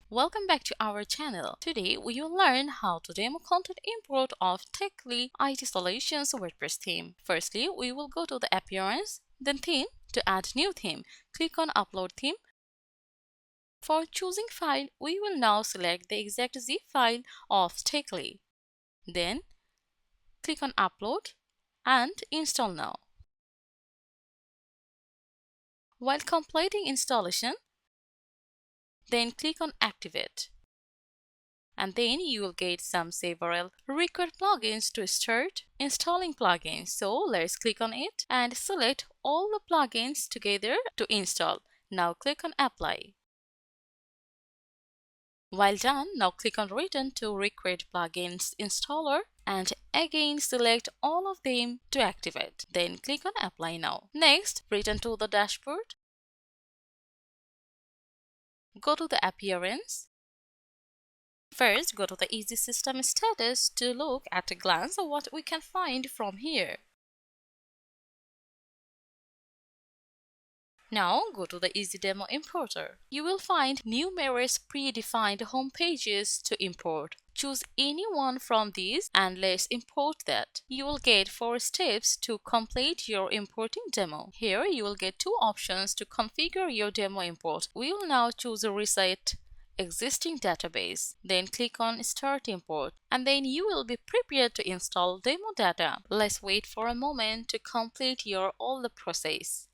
Welcome back to our channel. Today we will learn how to demo content import of Techly IT Solutions WordPress theme. Firstly, we will go to the Appearance, then Theme. To add new theme, click on Upload Theme. For choosing file, we will now select the exact zip file of Techly. Then click on Upload and Install now. While completing installation, then click on Activate. And then you will get several required plugins to start installing plugins. So let's click on it and select all the plugins together to install. Now click on Apply. While done, now click on Return to Required Plugins Installer and again select all of them to activate. Then click on Apply now. Next, return to the dashboard. Go to the Appearance. First, go to the Easy System Status to look at a glance of what we can find from here. Now, go to the Easy Demo Importer. You will find numerous predefined home pages to import. Choose any one from these and let's import that. You will get 4 steps to complete your importing demo. Here, you will get 2 options to configure your demo import. We will now choose a Reset Existing Database. Then click on Start Import and then you will be prepared to install demo data. Let's wait for a moment to complete all the process.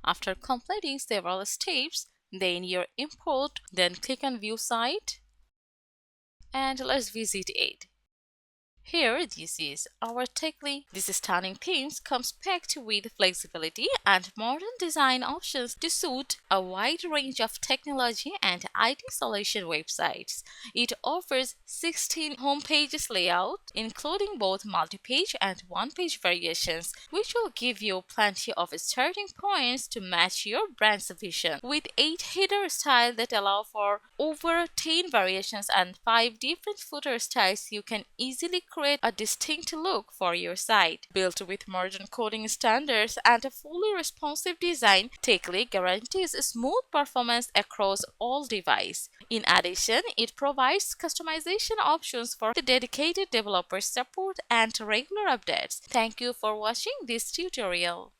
After completing several steps, then your import, then click on View Site and let's visit it. Here, this is our Techly. This stunning theme comes packed with flexibility and modern design options to suit a wide range of technology and IT solution websites. It offers 16 homepages layout, including both multi-page and one-page variations, which will give you plenty of starting points to match your brand's vision. With 8 header styles that allow for over 10 variations and 5 different footer styles, you can easily create a distinct look for your site. Built with modern coding standards and a fully responsive design, Techly guarantees smooth performance across all devices. In addition, it provides customization options for the dedicated developer support and regular updates. Thank you for watching this tutorial.